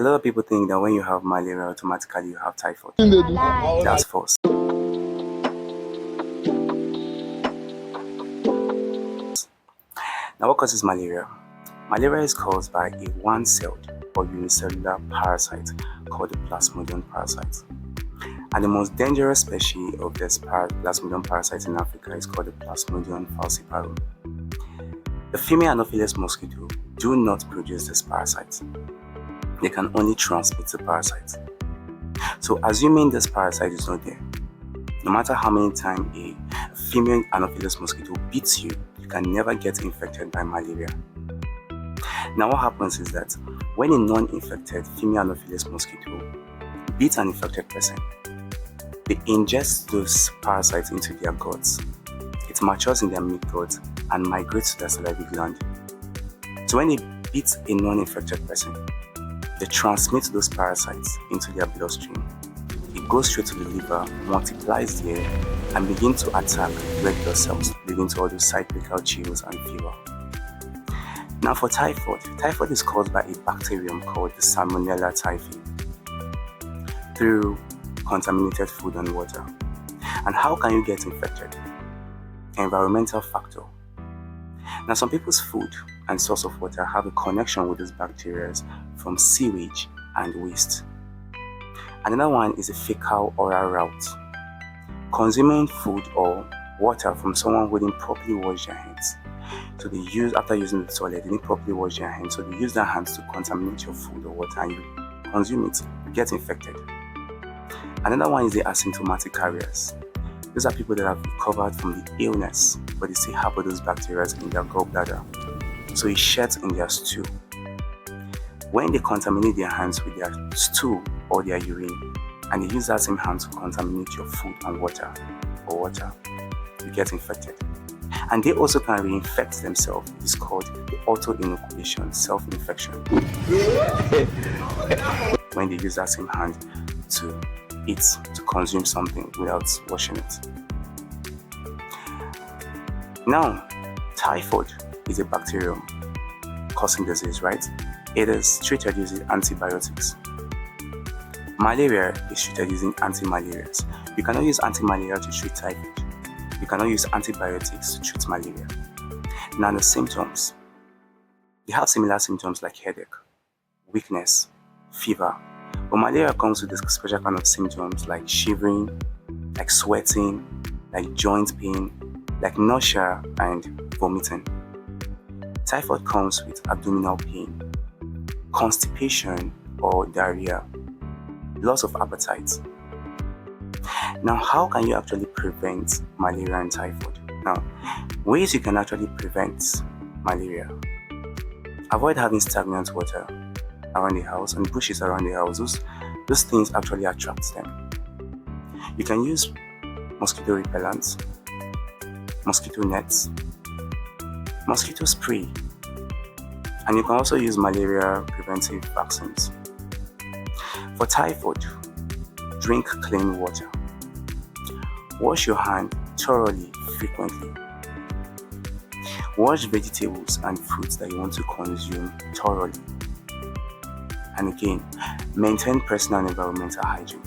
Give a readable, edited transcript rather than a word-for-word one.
A lot of people think that when you have malaria, automatically you have typhoid. That's false. Now, what causes malaria? Malaria is caused by a one-celled or unicellular parasite called the Plasmodium parasite. And the most dangerous species of this Plasmodium parasite in Africa is called the Plasmodium falciparum. The female Anopheles mosquito do not produce this parasite. They can only transmit the parasite. So assuming this parasite is not there, no matter how many times a female Anopheles mosquito beats you, you can never get infected by malaria. Now what happens is that when a non-infected female Anopheles mosquito beats an infected person, they ingest those parasites into their guts. It matures in their mid-gut and migrates to their salivary gland. So when they beat a non-infected person, they transmit those parasites into their bloodstream. It goes straight to the liver, multiplies there, and begins to attack red blood cells, leading to all those cyclical chills and fever. Now for typhoid, typhoid is caused by a bacterium called the Salmonella typhi through contaminated food and water. And how can you get infected? Environmental factor. Now some people's food and source of water have a connection with these bacteria from sewage and waste. Another one is a fecal oral route. Consuming food or water from someone who didn't properly wash their hands. So they use, after using the toilet, they didn't properly wash their hands. So they use their hands to contaminate your food or water and you consume it, you get infected. Another one is the asymptomatic carriers. These are people that have recovered from the illness, but they still have those bacteria in their gallbladder. So it sheds in their stool. When they contaminate their hands with their stool or their urine, and they use that same hand to contaminate your food and water, you get infected. And they also can reinfect themselves. It's called the auto-inoculation, self-infection. When they use that same hand to eat, to consume something without washing it. Now, typhoid is a bacterium causing disease, right? It is treated using antibiotics. Malaria is treated using anti-malarials. You cannot use anti-malaria to treat typhoid. You cannot use antibiotics to treat malaria. Now the symptoms. They have similar symptoms like headache, weakness, fever. But malaria comes with a special kind of symptoms like shivering, like sweating, like joint pain, like nausea and vomiting. Typhoid comes with abdominal pain, constipation or diarrhea, loss of appetite. Now, how can you actually prevent malaria and typhoid? Now, ways you can actually prevent malaria. Avoid having stagnant water around the house and bushes around the house. Those things actually attract them. You can use mosquito repellents, mosquito nets, mosquito spray, and you can also use malaria preventive vaccines. For typhoid, drink clean water. Wash your hand thoroughly, frequently. Wash vegetables and fruits that you want to consume thoroughly. And again, maintain personal and environmental hygiene.